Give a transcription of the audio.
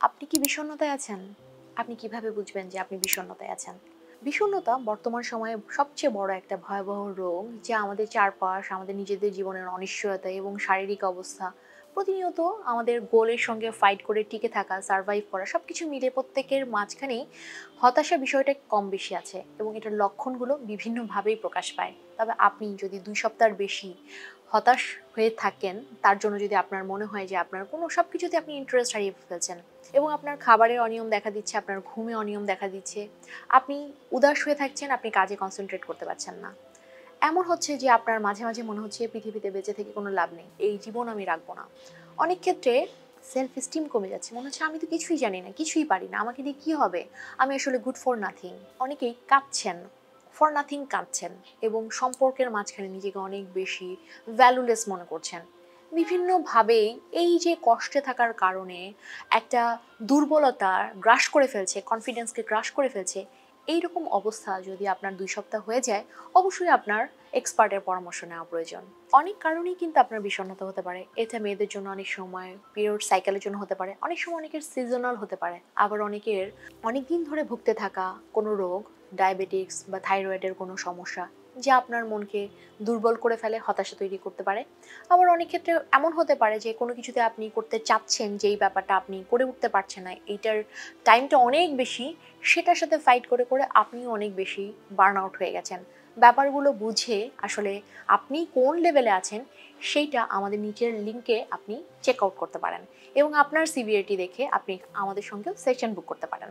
আপনি কি বিষণ্ণতায় আছেন? আপনি কিভাবে বুঝবেন যে আপনি বিষণ্ণতায় আছেন? বিষণ্ণতা বর্তমান সময়ে সবচেয়ে বড় একটা ভয়াবহ রোগ যা আমাদের চারপাশ, আমাদের নিজেদের জীবনের অনিশ্চয়তা এবং শারীরিক অবস্থা প্রতিনিয়ত আমাদের গোলের সঙ্গে ফাইট করে টিকে থাকা, সারভাইভ করা সবকিছু মিলে প্রত্যেকের মাঝখানেই হতাশা বিষয়টা কম বেশি আছে এবং এটার লক্ষণগুলো বিভিন্নভাবেই প্রকাশ পায়। তবে আপনি যদি ২ সপ্তাহের বেশি হতাশ হয়ে থাকেন, তার জন্য যদি আপনার মনে হয় যে আপনার কোনো সবকিছুতে আপনি ইন্টারেস্ট হারিয়ে ফেলছেন এবং আপনার খাবারের অনিয়ম দেখা দিচ্ছে, আপনার ঘুমে অনিয়ম দেখা দিচ্ছে, আপনি উদাস হয়ে থাকছেন, আপনি কাজে কনসেনট্রেট করতে পারছেন না। এমন হচ্ছে যে আপনার মাঝে, মাঝে মনে হচ্ছে পৃথিবীতে বেঁচে থেকে কোনো লাভ নেই। এই জীবন আমি রাখবো না। অনেক ক্ষেত্রে সেলফ এস্টিম কমে যাচ্ছে। মনে হচ্ছে আমি তো কিছুই জানি না, কিছুই পারি না। আমাকে দিয়ে কি হবে? আমি আসলে গুড ফর নাথিং। অনেকেই কাঁদছেন, ফর নাথিং কাঁদছেন এবং সম্পর্কের মাঝখানে নিজেকে অনেক বেশি ভ্যালুলেস মনে করছেন। বিভিন্নভাবেই এই যে কষ্টে থাকার কারণে একটা দুর্বলতা গ্রাস করে ফেলছে, কনফিডেন্সকে গ্রাস করে ফেলছে। এইরকম অবস্থা যদি আপনার ২ সপ্তাহ হয়ে যায়, অবশ্যই আপনার এক্সপার্টের পরামর্শ নেওয়া প্রয়োজন। অনেক কারণেই কিন্তু আপনার বিষণ্ণতা হতে পারে। এটা মেয়েদের জন্য অনেক সময় পিরিয়ড সাইকেলের জন্য হতে পারে। অনেক সময় অনেকের সিজনাল হতে পারে। আবার অনেকের অনেকদিন ধরে ভুগতে থাকা কোনো রোগ, ডায়াবেটিকস বা থাইরয়েডের কোনো সমস্যা যা আপনার মনকে দুর্বল করে ফেলে, হতাশা তৈরি করতে পারে। আবার অনেক ক্ষেত্রে এমন হতে পারে যে কোনো কিছুতে আপনি করতে চাচ্ছেন, যেই ব্যাপারটা আপনি করে উঠতে পারছেন না, এইটার টাইমটা অনেক বেশি, সেটার সাথে ফাইট করে, করে আপনিও অনেক বেশি বার্ন আউট হয়ে গেছেন। ব্যাপারগুলো বুঝে আসলে আপনি কোন লেভেলে আছেন সেইটা আমাদের নিচের লিঙ্কে আপনি চেক আউট করতে পারেন এবং আপনার সিভিয়ারিটি দেখে আপনি আমাদের সঙ্গেও সেশন বুক করতে পারেন।